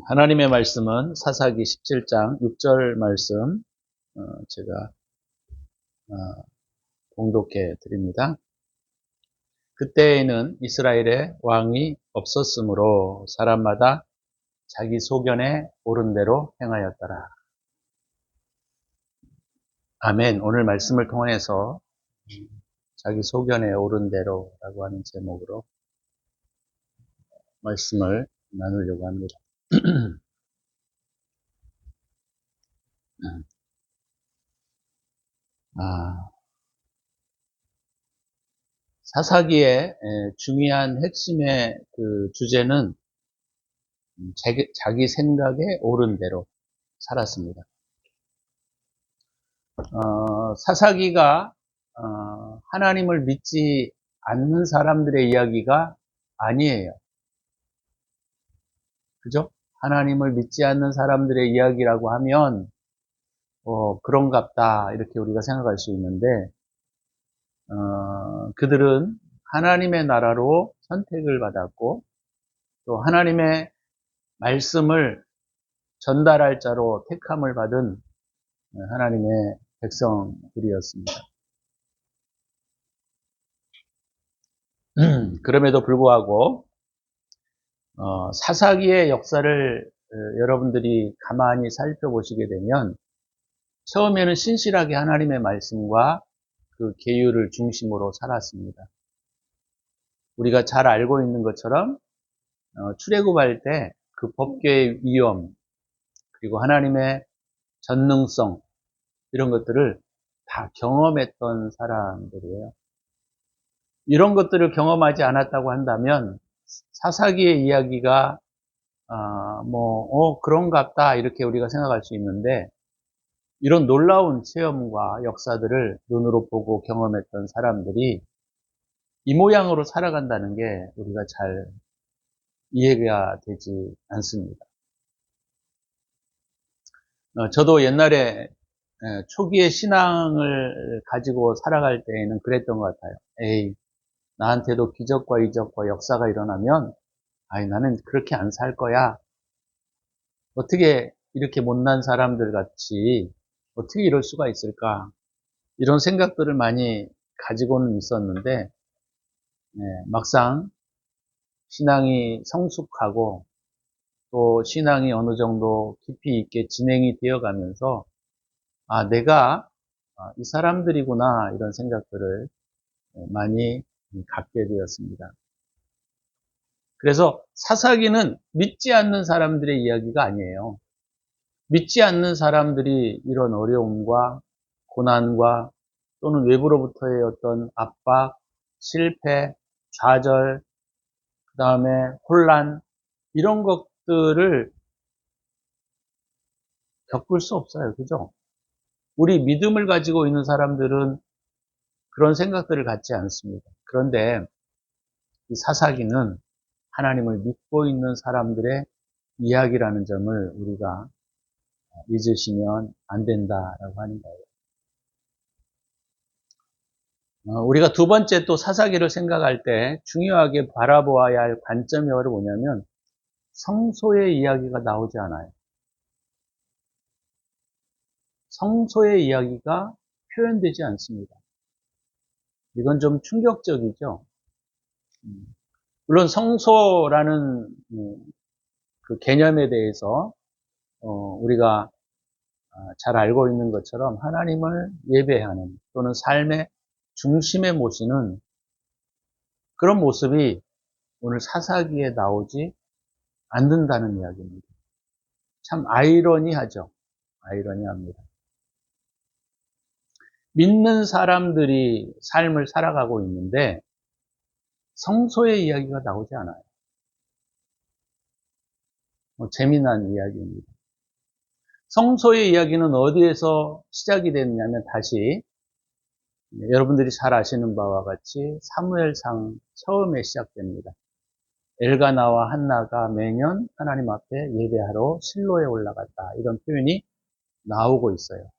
하나님의 말씀은 사사기 17장 6절 말씀 제가 봉독해 드립니다. 그때에는 이스라엘에 왕이 없었으므로 사람마다 자기 소견에 옳은 대로 행하였더라. 아멘. 오늘 말씀을 통해서 자기 소견에 옳은 대로라고 하는 제목으로 말씀을 나누려고 합니다. 사사기의 중요한 핵심의 그 주제는 자기 생각에 옳은 대로 살았습니다. 사사기가 하나님을 믿지 않는 사람들의 이야기가 아니에요. 그죠? 하나님을 믿지 않는 사람들의 이야기라고 하면 그런갑다 이렇게 우리가 생각할 수 있는데 그들은 하나님의 나라로 선택을 받았고 또 하나님의 말씀을 전달할 자로 택함을 받은 하나님의 백성들이었습니다. 그럼에도 불구하고 사사기의 역사를 여러분들이 가만히 살펴보시게 되면 처음에는 신실하게 하나님의 말씀과 그 계율을 중심으로 살았습니다. 우리가 잘 알고 있는 것처럼 출애굽할 때 그 법궤의 위엄 그리고 하나님의 전능성 이런 것들을 다 경험했던 사람들이에요. 이런 것들을 경험하지 않았다고 한다면 사사기의 이야기가 그런갑다 이렇게 우리가 생각할 수 있는데 이런 놀라운 체험과 역사들을 눈으로 보고 경험했던 사람들이 이 모양으로 살아간다는 게 우리가 잘 이해가 되지 않습니다. 저도 옛날에 초기의 신앙을 가지고 살아갈 때에는 그랬던 것 같아요. 에이, 나한테도 기적과 이적과 역사가 일어나면 나는 그렇게 안 살 거야. 어떻게 이렇게 못난 사람들 같이 어떻게 이럴 수가 있을까? 이런 생각들을 많이 가지고는 있었는데 막상 신앙이 성숙하고 또 신앙이 어느 정도 깊이 있게 진행이 되어 가면서 내가 이 사람들이구나 이런 생각들을 많이 갖게 되었습니다. 그래서 사사기는 믿지 않는 사람들의 이야기가 아니에요. 믿지 않는 사람들이 이런 어려움과 고난과 또는 외부로부터의 어떤 압박, 실패, 좌절, 그 다음에 혼란 이런 것들을 겪을 수 없어요. 그죠? 우리 믿음을 가지고 있는 사람들은 그런 생각들을 갖지 않습니다. 그런데 이 사사기는 하나님을 믿고 있는 사람들의 이야기라는 점을 우리가 잊으시면 안 된다라고 하는 거예요. 우리가 두 번째 또 사사기를 생각할 때 중요하게 바라보아야 할 관점이 뭐냐면 성소의 이야기가 나오지 않아요. 성소의 이야기가 표현되지 않습니다. 이건 좀 충격적이죠. 물론 성소라는 그 개념에 대해서 우리가 잘 알고 있는 것처럼 하나님을 예배하는 또는 삶의 중심에 모시는 그런 모습이 오늘 사사기에 나오지 않는다는 이야기입니다. 참 아이러니하죠. 아이러니합니다. 믿는 사람들이 삶을 살아가고 있는데 성소의 이야기가 나오지 않아요. 재미난 이야기입니다. 성소의 이야기는 어디에서 시작이 됐냐면 다시 여러분들이 잘 아시는 바와 같이 사무엘상 처음에 시작됩니다. 엘가나와 한나가 매년 하나님 앞에 예배하러 실로에 올라갔다. 이런 표현이 나오고 있어요.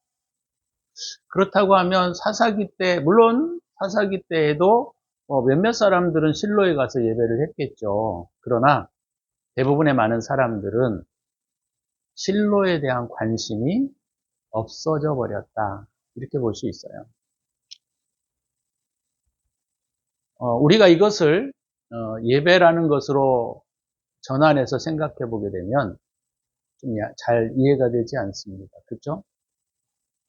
그렇다고 하면 사사기 때, 물론 사사기 때에도 몇몇 사람들은 실로에 가서 예배를 했겠죠. 그러나 대부분의 많은 사람들은 실로에 대한 관심이 없어져 버렸다. 이렇게 볼 수 있어요. 우리가 이것을 예배라는 것으로 전환해서 생각해 보게 되면 좀 잘 이해가 되지 않습니다. 그렇죠?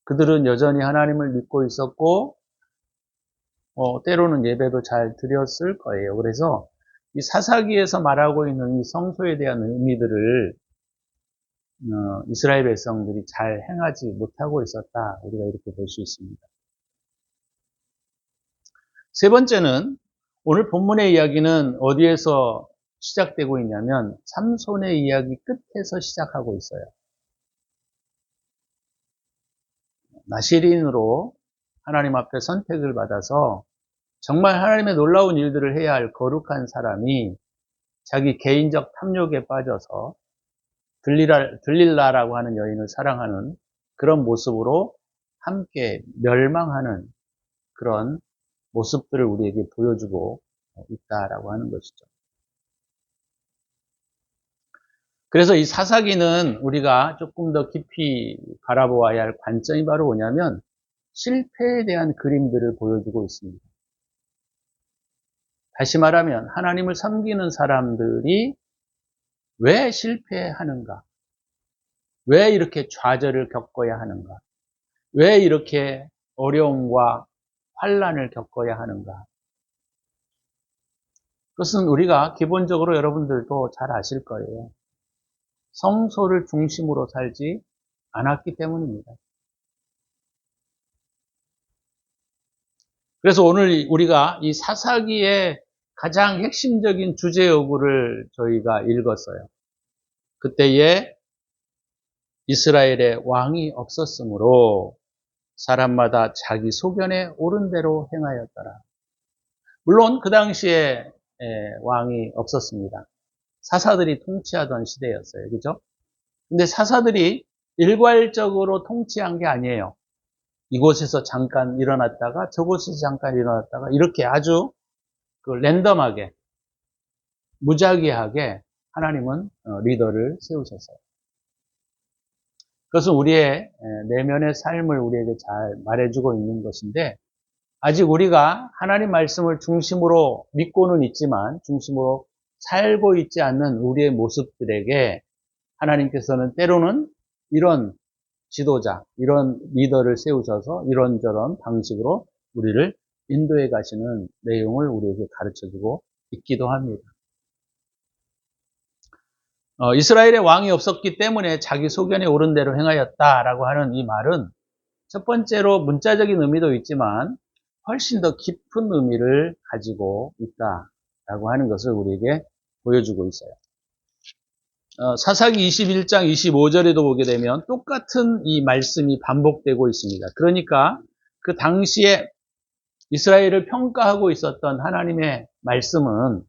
그들은 여전히 하나님을 믿고 있었고 때로는 예배도 잘 드렸을 거예요. 그래서 이 사사기에서 말하고 있는 이 성소에 대한 의미들을 이스라엘 백성들이 잘 행하지 못하고 있었다. 우리가 이렇게 볼 수 있습니다. 세 번째는 오늘 본문의 이야기는 어디에서 시작되고 있냐면 삼손의 이야기 끝에서 시작하고 있어요. 나시린으로 하나님 앞에 선택을 받아서 정말 하나님의 놀라운 일들을 해야 할 거룩한 사람이 자기 개인적 탐욕에 빠져서 들릴라라고 하는 여인을 사랑하는 그런 모습으로 함께 멸망하는 그런 모습들을 우리에게 보여주고 있다라고 하는 것이죠. 그래서 이 사사기는 우리가 조금 더 깊이 바라보아야 할 관점이 바로 뭐냐면 실패에 대한 그림들을 보여주고 있습니다. 다시 말하면 하나님을 섬기는 사람들이 왜 실패하는가? 왜 이렇게 좌절을 겪어야 하는가? 왜 이렇게 어려움과 환난을 겪어야 하는가? 그것은 우리가 기본적으로 여러분들도 잘 아실 거예요. 성소를 중심으로 살지 않았기 때문입니다. 그래서 오늘 우리가 이 사사기의 가장 핵심적인 주제 요구를 저희가 읽었어요. 그때에 이스라엘에 왕이 없었으므로 사람마다 자기 소견에 옳은 대로 행하였더라. 물론 그 당시에 왕이 없었습니다. 사사들이 통치하던 시대였어요. 그죠? 근데 사사들이 일괄적으로 통치한 게 아니에요. 이곳에서 잠깐 일어났다가 저곳에서 잠깐 일어났다가 이렇게 아주 랜덤하게 무작위하게 하나님은 리더를 세우셨어요. 그것은 우리의 내면의 삶을 우리에게 잘 말해주고 있는 것인데 아직 우리가 하나님 말씀을 중심으로 믿고는 있지만 중심으로 살고 있지 않는 우리의 모습들에게 하나님께서는 때로는 이런 지도자, 이런 리더를 세우셔서 이런저런 방식으로 우리를 인도해 가시는 내용을 우리에게 가르쳐주고 있기도 합니다. 이스라엘의 왕이 없었기 때문에 자기 소견에 옳은 대로 행하였다라고 하는 이 말은 첫 번째로 문자적인 의미도 있지만 훨씬 더 깊은 의미를 가지고 있다라고 하는 것을 우리에게 보여주고 있어요. 사사기 21장 25절에도 보게 되면 똑같은 이 말씀이 반복되고 있습니다. 그러니까 그 당시에 이스라엘을 평가하고 있었던 하나님의 말씀은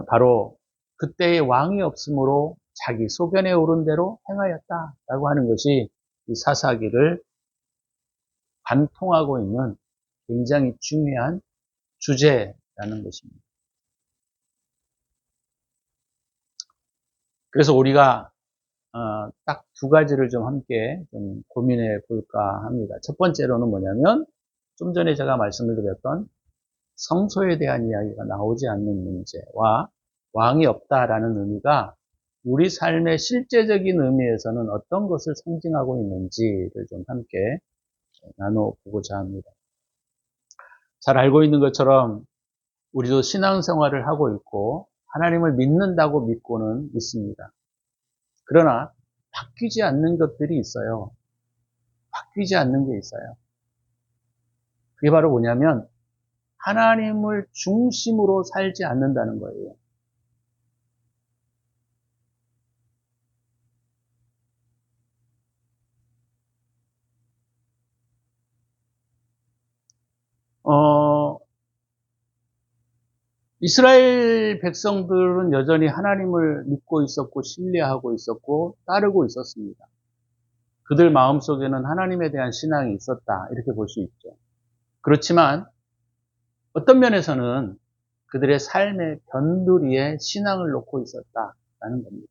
바로 그때의 왕이 없으므로 자기 소견에 옳은 대로 행하였다라고 하는 것이 이 사사기를 관통하고 있는 굉장히 중요한 주제라는 것입니다. 그래서 우리가 딱 두 가지를 좀 함께 좀 고민해 볼까 합니다. 첫 번째로는 뭐냐면 좀 전에 제가 말씀을 드렸던 성소에 대한 이야기가 나오지 않는 문제와 왕이 없다라는 의미가 우리 삶의 실제적인 의미에서는 어떤 것을 상징하고 있는지를 좀 함께 나눠보고자 합니다. 잘 알고 있는 것처럼 우리도 신앙생활을 하고 있고 하나님을 믿는다고 믿고는 있습니다. 그러나 바뀌지 않는 것들이 있어요. 바뀌지 않는 게 있어요. 그게 바로 뭐냐면 하나님을 중심으로 살지 않는다는 거예요. 이스라엘 백성들은 여전히 하나님을 믿고 있었고 신뢰하고 있었고 따르고 있었습니다. 그들 마음속에는 하나님에 대한 신앙이 있었다 이렇게 볼 수 있죠. 그렇지만 어떤 면에서는 그들의 삶의 변두리에 신앙을 놓고 있었다라는 겁니다.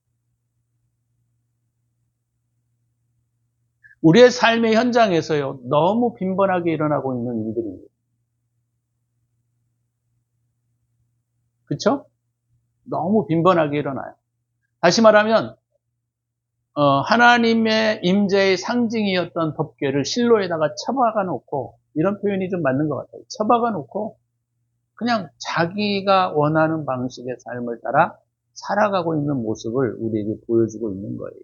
우리의 삶의 현장에서요, 너무 빈번하게 일어나고 있는 일들입니다. 그렇죠? 너무 빈번하게 일어나요. 다시 말하면 하나님의 임재의 상징이었던 덮개를 실로에다가 처박아 놓고, 이런 표현이 좀 맞는 것 같아요. 처박아 놓고 그냥 자기가 원하는 방식의 삶을 따라 살아가고 있는 모습을 우리에게 보여주고 있는 거예요.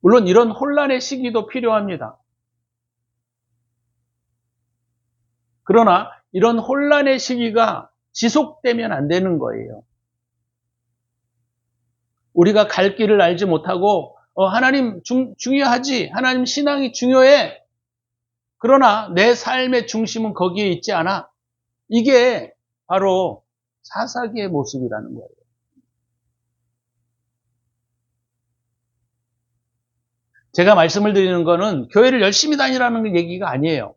물론 이런 혼란의 시기도 필요합니다. 그러나 이런 혼란의 시기가 지속되면 안 되는 거예요. 우리가 갈 길을 알지 못하고 하나님 중요하지, 하나님 신앙이 중요해. 그러나 내 삶의 중심은 거기에 있지 않아. 이게 바로 사사기의 모습이라는 거예요. 제가 말씀을 드리는 거는 교회를 열심히 다니라는 얘기가 아니에요.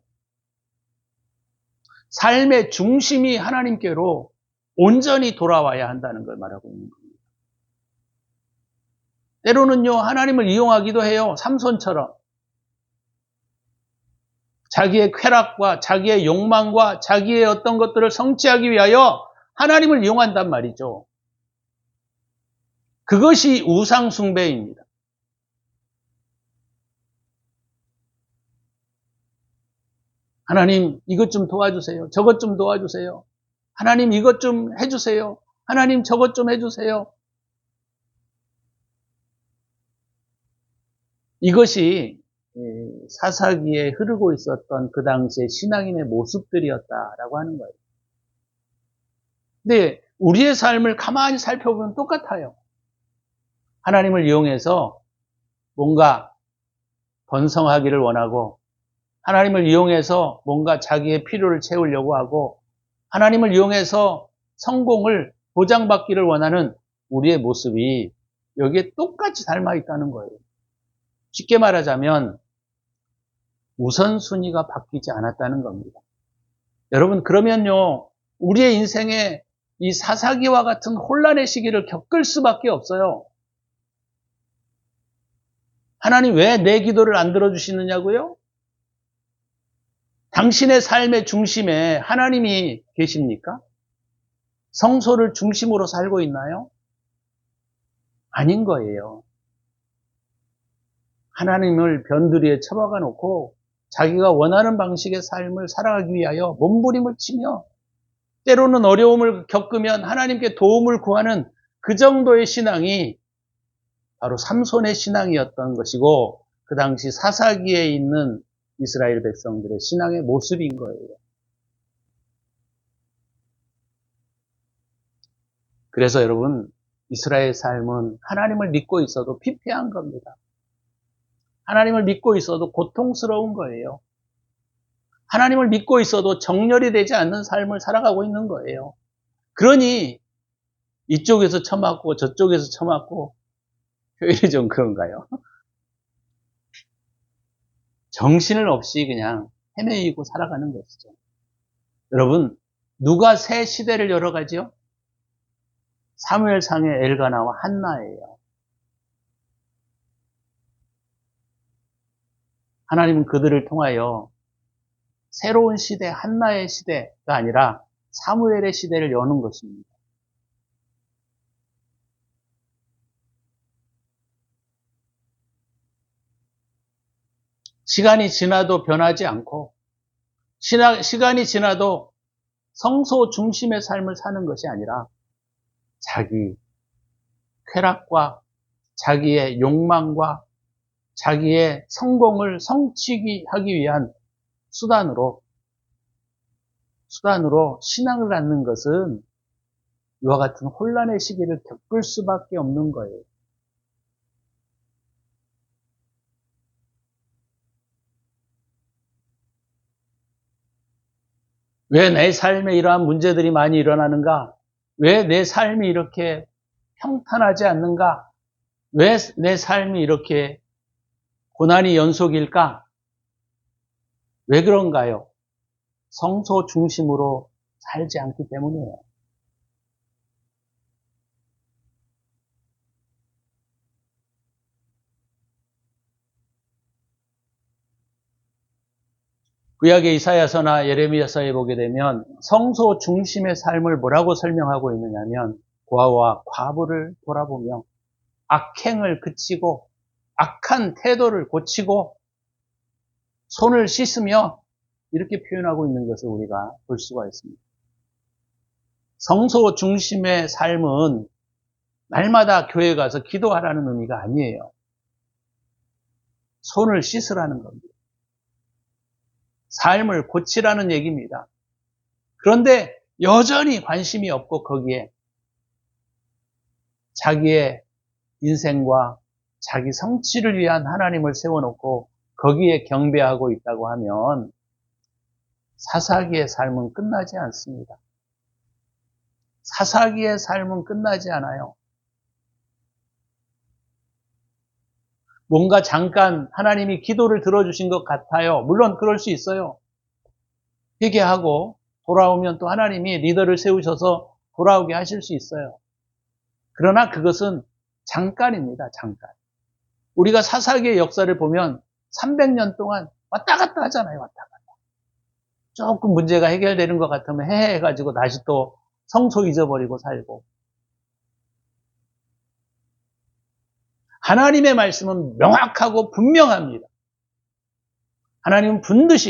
삶의 중심이 하나님께로 온전히 돌아와야 한다는 걸 말하고 있는 겁니다. 때로는요, 하나님을 이용하기도 해요. 삼손처럼. 자기의 쾌락과 자기의 욕망과 자기의 어떤 것들을 성취하기 위하여 하나님을 이용한단 말이죠. 그것이 우상 숭배입니다. 하나님 이것 좀 도와주세요. 저것 좀 도와주세요. 하나님 이것 좀 해주세요. 하나님 저것 좀 해주세요. 이것이 사사기에 흐르고 있었던 그 당시의 신앙인의 모습들이었다라고 하는 거예요. 근데 우리의 삶을 가만히 살펴보면 똑같아요. 하나님을 이용해서 뭔가 번성하기를 원하고, 하나님을 이용해서 뭔가 자기의 필요를 채우려고 하고, 하나님을 이용해서 성공을 보장받기를 원하는 우리의 모습이 여기에 똑같이 닮아 있다는 거예요. 쉽게 말하자면 우선순위가 바뀌지 않았다는 겁니다. 여러분, 그러면요, 우리의 인생에 이 사사기와 같은 혼란의 시기를 겪을 수밖에 없어요. 하나님 왜 내 기도를 안 들어주시느냐고요? 당신의 삶의 중심에 하나님이 계십니까? 성소를 중심으로 살고 있나요? 아닌 거예요. 하나님을 변두리에 처박아 놓고 자기가 원하는 방식의 삶을 살아가기 위하여 몸부림을 치며, 때로는 어려움을 겪으면 하나님께 도움을 구하는 그 정도의 신앙이 바로 삼손의 신앙이었던 것이고, 그 당시 사사기에 있는 이스라엘 백성들의 신앙의 모습인 거예요. 그래서 여러분, 이스라엘 삶은 하나님을 믿고 있어도 피폐한 겁니다. 하나님을 믿고 있어도 고통스러운 거예요. 하나님을 믿고 있어도 정렬이 되지 않는 삶을 살아가고 있는 거예요. 그러니 이쪽에서 처맞고 저쪽에서 처맞고, 표현이 좀 그런가요? 정신을 없이 그냥 헤매이고 살아가는 것이죠. 여러분, 누가 새 시대를 열어가지요? 사무엘상의 엘가나와 한나예요. 하나님은 그들을 통하여 새로운 시대, 한나의 시대가 아니라 사무엘의 시대를 여는 것입니다. 시간이 지나도 변하지 않고, 시간이 지나도 성소 중심의 삶을 사는 것이 아니라 자기 쾌락과 자기의 욕망과 자기의 성공을 성취하기 위한 수단으로 신앙을 갖는 것은 이와 같은 혼란의 시기를 겪을 수밖에 없는 거예요. 왜 내 삶에 이러한 문제들이 많이 일어나는가? 왜 내 삶이 이렇게 평탄하지 않는가? 왜 내 삶이 이렇게 고난이 연속일까? 왜 그런가요? 성소 중심으로 살지 않기 때문이에요. 구약의 이사야서나 예레미야서에 보게 되면 성소 중심의 삶을 뭐라고 설명하고 있느냐면 고아와 과부를 돌아보며 악행을 그치고 악한 태도를 고치고 손을 씻으며 이렇게 표현하고 있는 것을 우리가 볼 수가 있습니다. 성소 중심의 삶은 날마다 교회 가서 기도하라는 의미가 아니에요. 손을 씻으라는 겁니다. 삶을 고치라는 얘기입니다. 그런데 여전히 관심이 없고 거기에 자기의 인생과 자기 성취를 위한 하나님을 세워놓고 거기에 경배하고 있다고 하면 사사기의 삶은 끝나지 않습니다. 사사기의 삶은 끝나지 않아요. 뭔가 잠깐 하나님이 기도를 들어주신 것 같아요. 물론 그럴 수 있어요. 회개하고 돌아오면 또 하나님이 리더를 세우셔서 돌아오게 하실 수 있어요. 그러나 그것은 잠깐입니다. 잠깐. 우리가 사사기의 역사를 보면 300년 동안 왔다 갔다 하잖아요. 왔다 갔다. 조금 문제가 해결되는 것 같으면 해가지고 다시 또 성소 잊어버리고 살고. 하나님의 말씀은 명확하고 분명합니다. 하나님은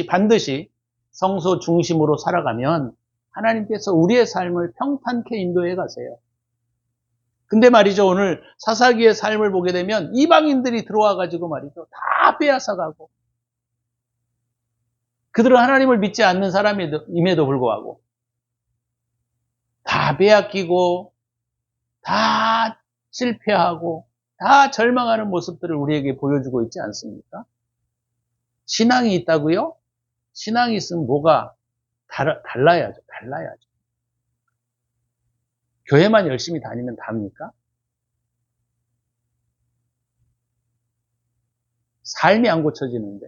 반드시 성소 중심으로 살아가면 하나님께서 우리의 삶을 평탄케 인도해 가세요. 근데 말이죠, 오늘 사사기의 삶을 보게 되면 이방인들이 들어와 가지고 말이죠, 다 빼앗아가고 그들은 하나님을 믿지 않는 사람임에도 불구하고 다 빼앗기고 다 실패하고 다 절망하는 모습들을 우리에게 보여주고 있지 않습니까? 신앙이 있다고요? 신앙이 있으면 뭐가 달라야죠. 달라야죠. 교회만 열심히 다니면 답니까? 삶이 안 고쳐지는데.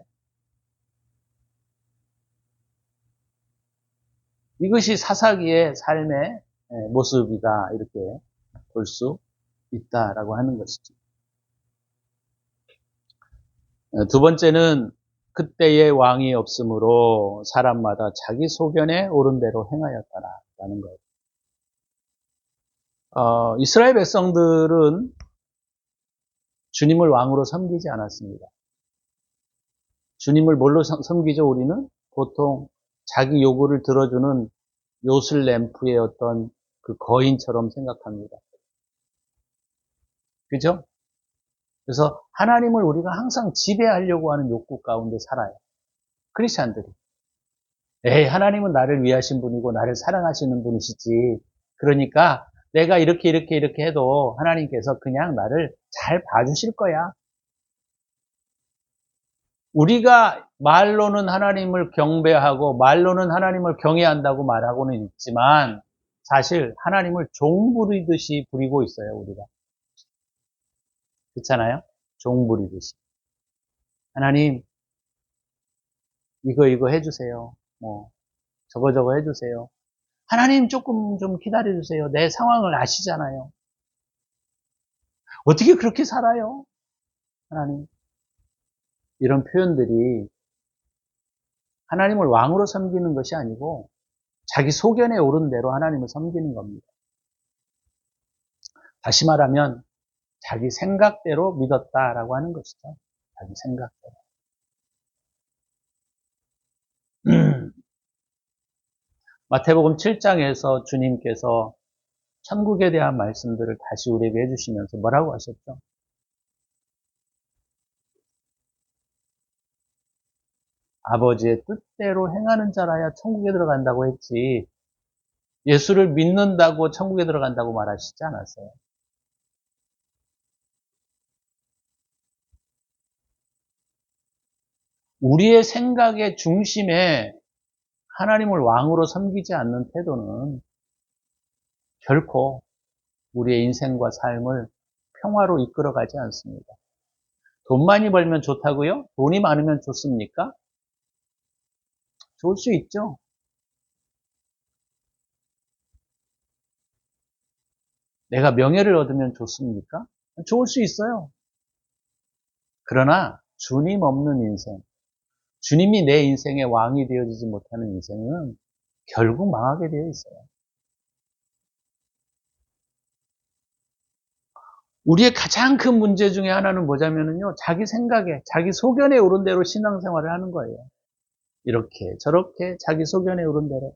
이것이 사사기의 삶의 모습이다. 이렇게 볼 수 있다라고 하는 것이죠. 두 번째는 그때의 왕이 없으므로 사람마다 자기 소견에 옳은 대로 행하였다라는 거예요. 이스라엘 백성들은 주님을 왕으로 섬기지 않았습니다. 주님을 뭘로 섬기죠, 우리는? 보통 자기 요구를 들어주는 요술램프의 어떤 그 거인처럼 생각합니다. 그죠? 그래서 하나님을 우리가 항상 지배하려고 하는 욕구 가운데 살아요. 크리스찬들이. 에이, 하나님은 나를 위하신 분이고 나를 사랑하시는 분이시지. 그러니까 내가 이렇게 해도 하나님께서 그냥 나를 잘 봐주실 거야. 우리가 말로는 하나님을 경배하고 말로는 하나님을 경외한다고 말하고는 있지만 사실 하나님을 종 부리듯이 부리고 있어요, 우리가. 그렇잖아요? 종 부리듯이. 하나님, 이거 해주세요. 저거 해주세요. 하나님 조금 좀 기다려주세요. 내 상황을 아시잖아요. 어떻게 그렇게 살아요? 하나님. 이런 표현들이 하나님을 왕으로 섬기는 것이 아니고 자기 소견에 오른 대로 하나님을 섬기는 겁니다. 다시 말하면 자기 생각대로 믿었다라고 하는 것이죠. 자기 생각대로. 마태복음 7장에서 주님께서 천국에 대한 말씀들을 다시 우리에게 해주시면서 뭐라고 하셨죠? 아버지의 뜻대로 행하는 자라야 천국에 들어간다고 했지 예수를 믿는다고 천국에 들어간다고 말하시지 않았어요. 우리의 생각의 중심에 하나님을 왕으로 섬기지 않는 태도는 결코 우리의 인생과 삶을 평화로 이끌어가지 않습니다. 돈 많이 벌면 좋다고요? 돈이 많으면 좋습니까? 좋을 수 있죠. 내가 명예를 얻으면 좋습니까? 좋을 수 있어요. 그러나 주님 없는 인생, 주님이 내 인생의 왕이 되어지지 못하는 인생은 결국 망하게 되어 있어요. 우리의 가장 큰 문제 중에 하나는 뭐냐면요, 자기 생각에, 자기 소견에 오른 대로 신앙생활을 하는 거예요. 이렇게, 저렇게, 자기 소견에 오른 대로.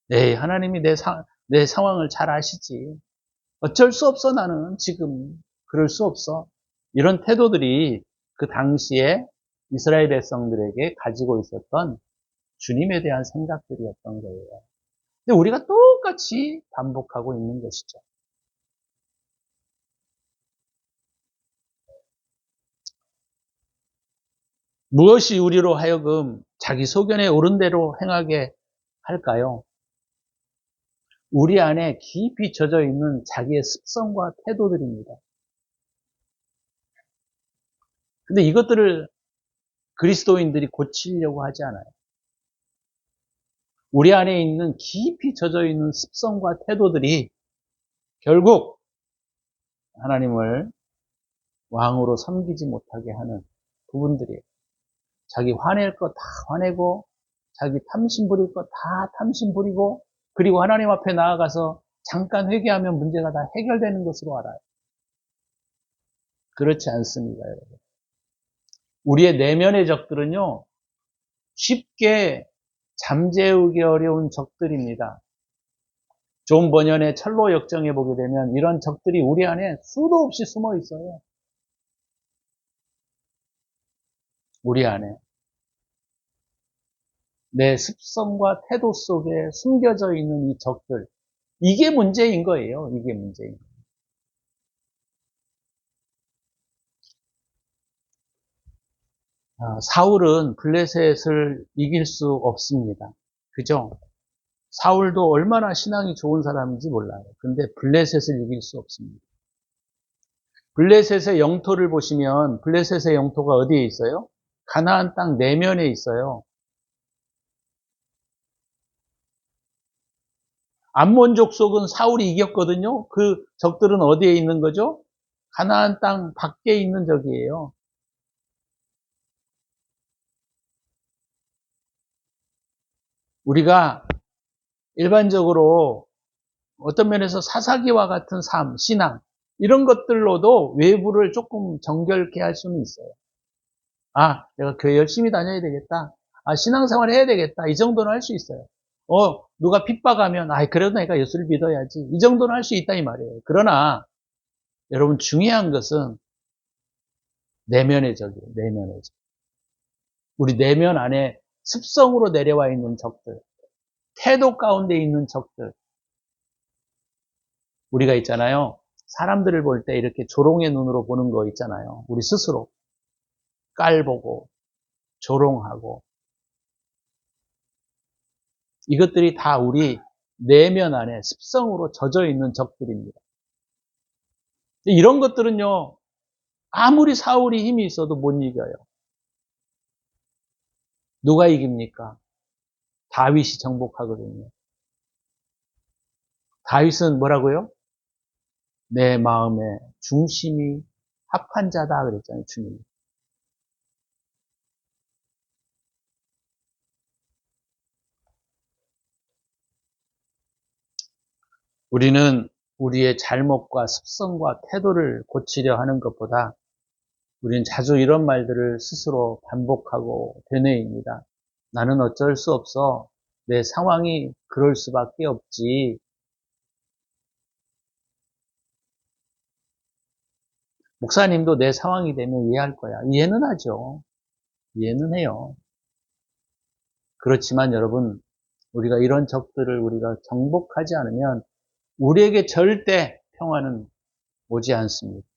네, 하나님이 내 상황을 잘 아시지. 어쩔 수 없어, 나는 지금. 그럴 수 없어. 이런 태도들이 그 당시에 이스라엘 백성들에게 가지고 있었던 주님에 대한 생각들이었던 거예요. 근데 우리가 똑같이 반복하고 있는 것이죠. 무엇이 우리로 하여금 자기 소견에 오른 대로 행하게 할까요? 우리 안에 깊이 젖어 있는 자기의 습성과 태도들입니다. 근데 이것들을 그리스도인들이 고치려고 하지 않아요. 우리 안에 있는 깊이 젖어 있는 습성과 태도들이 결국 하나님을 왕으로 섬기지 못하게 하는 부분들이에요. 자기 화낼 거 다 화내고, 자기 탐심 부릴 거 다 탐심 부리고, 그리고 하나님 앞에 나아가서 잠깐 회개하면 문제가 다 해결되는 것으로 알아요. 그렇지 않습니다, 여러분. 우리의 내면의 적들은요, 쉽게 잠재우기 어려운 적들입니다. 존 버년의 철로 역정에 보게 되면 이런 적들이 우리 안에 수도 없이 숨어 있어요. 우리 안에. 내 습성과 태도 속에 숨겨져 있는 이 적들. 이게 문제인 거예요. 이게 문제인 거예요. 사울은 블레셋을 이길 수 없습니다. 그죠? 사울도 얼마나 신앙이 좋은 사람인지 몰라요. 근데 블레셋을 이길 수 없습니다. 블레셋의 영토를 보시면 블레셋의 영토가 어디에 있어요? 가나안 땅 내면에 있어요. 암몬 족속은 사울이 이겼거든요. 그 적들은 어디에 있는 거죠? 가나안 땅 밖에 있는 적이에요. 우리가 일반적으로 어떤 면에서 사사기와 같은 삶, 신앙 이런 것들로도 외부를 조금 정결케 할 수는 있어요. 내가 교회 열심히 다녀야 되겠다. 신앙생활 해야 되겠다. 이 정도는 할 수 있어요. 누가 핍박하면 그래도 내가 예수를 믿어야지. 이 정도는 할 수 있다 이 말이에요. 그러나 여러분 중요한 것은 내면의 적이에요. 내면의 적. 우리 내면 안에 습성으로 내려와 있는 적들, 태도 가운데 있는 적들. 우리가 있잖아요. 사람들을 볼 때 이렇게 조롱의 눈으로 보는 거 있잖아요. 우리 스스로 깔보고 조롱하고 이것들이 다 우리 내면 안에 습성으로 젖어 있는 적들입니다. 이런 것들은요, 아무리 사울이 힘이 있어도 못 이겨요. 누가 이깁니까? 다윗이 정복하거든요. 다윗은 뭐라고요? 내 마음의 중심이 합한 자다 그랬잖아요, 주님이. 우리는 우리의 잘못과 습성과 태도를 고치려 하는 것보다 우리는 자주 이런 말들을 스스로 반복하고 되뇌입니다. 나는 어쩔 수 없어. 내 상황이 그럴 수밖에 없지. 목사님도 내 상황이 되면 이해할 거야. 이해는 하죠. 이해는 해요. 그렇지만 여러분, 우리가 이런 적들을 우리가 정복하지 않으면 우리에게 절대 평화는 오지 않습니다.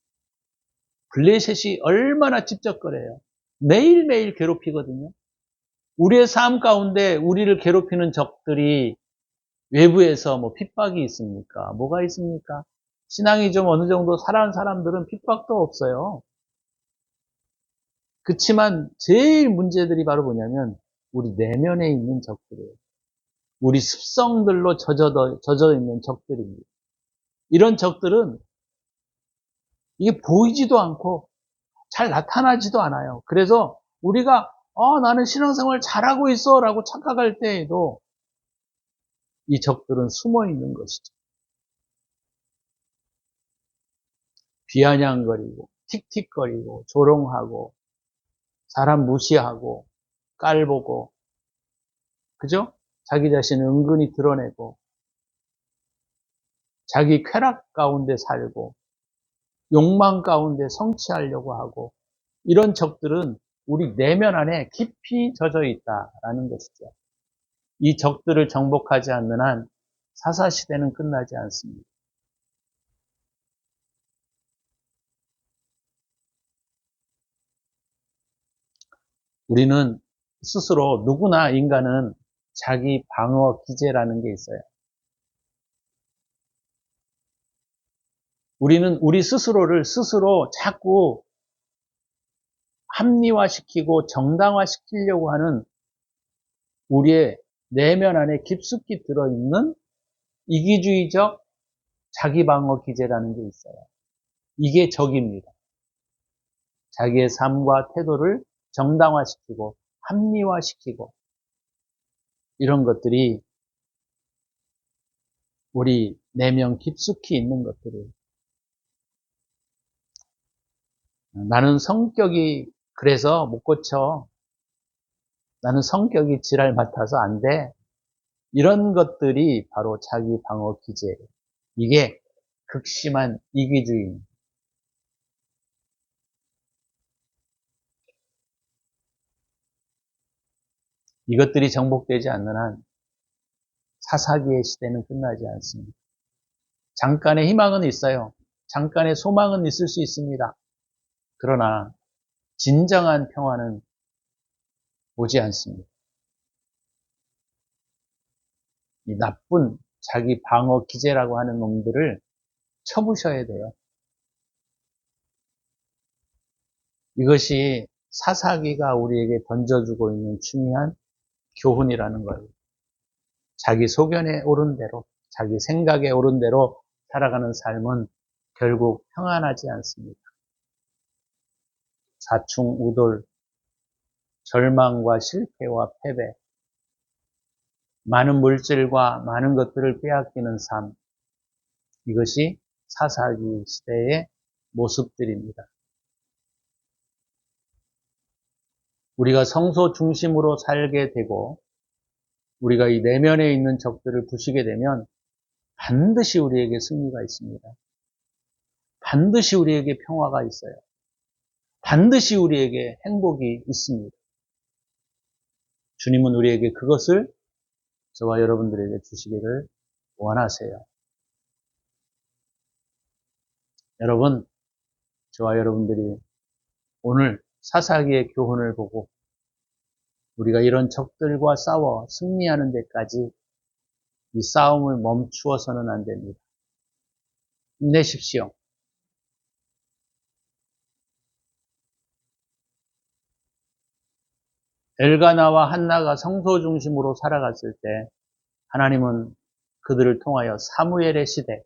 블레셋이 얼마나 찝쩍거려요. 매일매일 괴롭히거든요. 우리의 삶 가운데 우리를 괴롭히는 적들이 외부에서 뭐 핍박이 있습니까? 뭐가 있습니까? 신앙이 좀 어느 정도 살아온 사람들은 핍박도 없어요. 그치만 제일 문제들이 바로 뭐냐면 우리 내면에 있는 적들이에요. 우리 습성들로 젖어 있는 적들입니다. 이런 적들은 이게 보이지도 않고 잘 나타나지도 않아요. 그래서 우리가 나는 신앙생활 잘하고 있어 라고 착각할 때에도 이 적들은 숨어 있는 것이죠. 비아냥거리고 틱틱거리고 조롱하고 사람 무시하고 깔보고 그죠? 자기 자신을 은근히 드러내고 자기 쾌락 가운데 살고 욕망 가운데 성취하려고 하고 이런 적들은 우리 내면 안에 깊이 젖어 있다라는 것이죠. 이 적들을 정복하지 않는 한 사사시대는 끝나지 않습니다. 우리는 스스로 누구나 인간은 자기 방어 기제라는 게 있어요. 우리는 우리 스스로를 스스로 자꾸 합리화시키고 정당화시키려고 하는 우리의 내면 안에 깊숙이 들어있는 이기주의적 자기 방어 기제라는 게 있어요. 이게 적입니다. 자기의 삶과 태도를 정당화시키고 합리화시키고 이런 것들이 우리 내면 깊숙이 있는 것들이에요. 나는 성격이 그래서 못 고쳐. 나는 성격이 지랄 맡아서 안 돼. 이런 것들이 바로 자기 방어 기제예요. 이게 극심한 이기주의입니다. 이것들이 정복되지 않는 한 사사기의 시대는 끝나지 않습니다. 잠깐의 희망은 있어요. 잠깐의 소망은 있을 수 있습니다. 그러나 진정한 평화는 오지 않습니다. 이 나쁜 자기 방어 기제라고 하는 놈들을 쳐부셔야 돼요. 이것이 사사기가 우리에게 던져주고 있는 중요한 교훈이라는 거예요. 자기 소견에 오른 대로, 자기 생각에 오른 대로 살아가는 삶은 결국 평안하지 않습니다. 사충우돌, 절망과 실패와 패배, 많은 물질과 많은 것들을 빼앗기는 삶, 이것이 사사기 시대의 모습들입니다. 우리가 성소 중심으로 살게 되고 우리가 이 내면에 있는 적들을 부시게 되면 반드시 우리에게 승리가 있습니다. 반드시 우리에게 평화가 있어요. 반드시 우리에게 행복이 있습니다. 주님은 우리에게 그것을 저와 여러분들에게 주시기를 원하세요. 여러분, 저와 여러분들이 오늘 사사기의 교훈을 보고 우리가 이런 적들과 싸워 승리하는 데까지 이 싸움을 멈추어서는 안 됩니다. 힘내십시오. 엘가나와 한나가 성소 중심으로 살아갔을 때 하나님은 그들을 통하여 사무엘의 시대,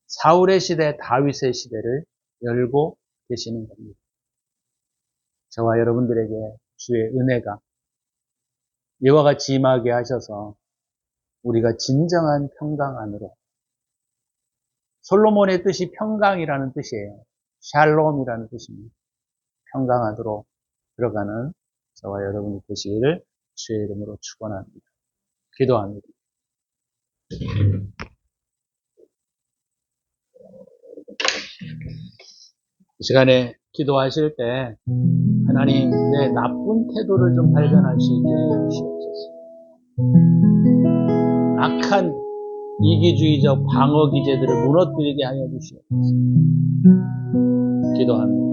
사울의 시대, 다윗의 시대를 열고 계시는 겁니다. 저와 여러분들에게 주의 은혜가 이와 같이 임하게 하셔서 우리가 진정한 평강 안으로, 솔로몬의 뜻이 평강이라는 뜻이에요. 샬롬이라는 뜻입니다. 평강 안으로 들어가는 저와 여러분이 되시기를 주의 이름으로 축원합니다. 기도합니다. 이 시간에 기도하실 때 하나님 내 나쁜 태도를 좀 발견할 수 있게 해주시옵소서. 악한 이기주의적 방어 기제들을 무너뜨리게 하여 주시옵소서. 기도합니다.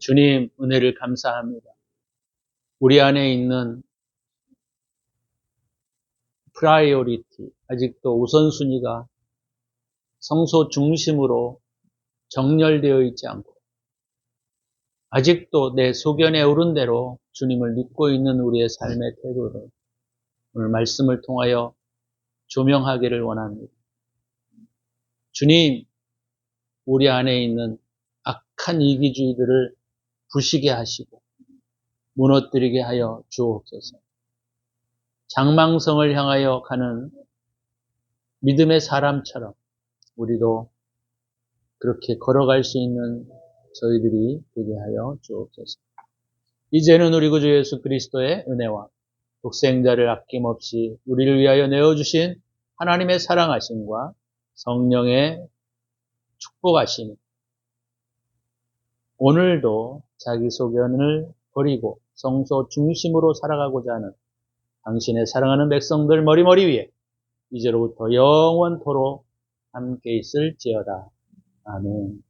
주님 은혜를 감사합니다. 우리 안에 있는 프라이오리티, 아직도 우선순위가 성소 중심으로 정렬되어 있지 않고 아직도 내 소견에 오른 대로 주님을 믿고 있는 우리의 삶의 태도를 오늘 말씀을 통하여 조명하기를 원합니다. 주님, 우리 안에 있는 악한 이기주의들을 부시게 하시고 무너뜨리게 하여 주옵소서. 장망성을 향하여 가는 믿음의 사람처럼 우리도 그렇게 걸어갈 수 있는 저희들이 되게 하여 주옵소서. 이제는 우리 구주 예수 그리스도의 은혜와 독생자를 아낌없이 우리를 위하여 내어주신 하나님의 사랑하심과 성령의 축복하심이 오늘도 자기 소견을 버리고 성소 중심으로 살아가고자 하는 당신의 사랑하는 백성들 머리 위에 이제로부터 영원토록 함께 있을지어다. 아멘.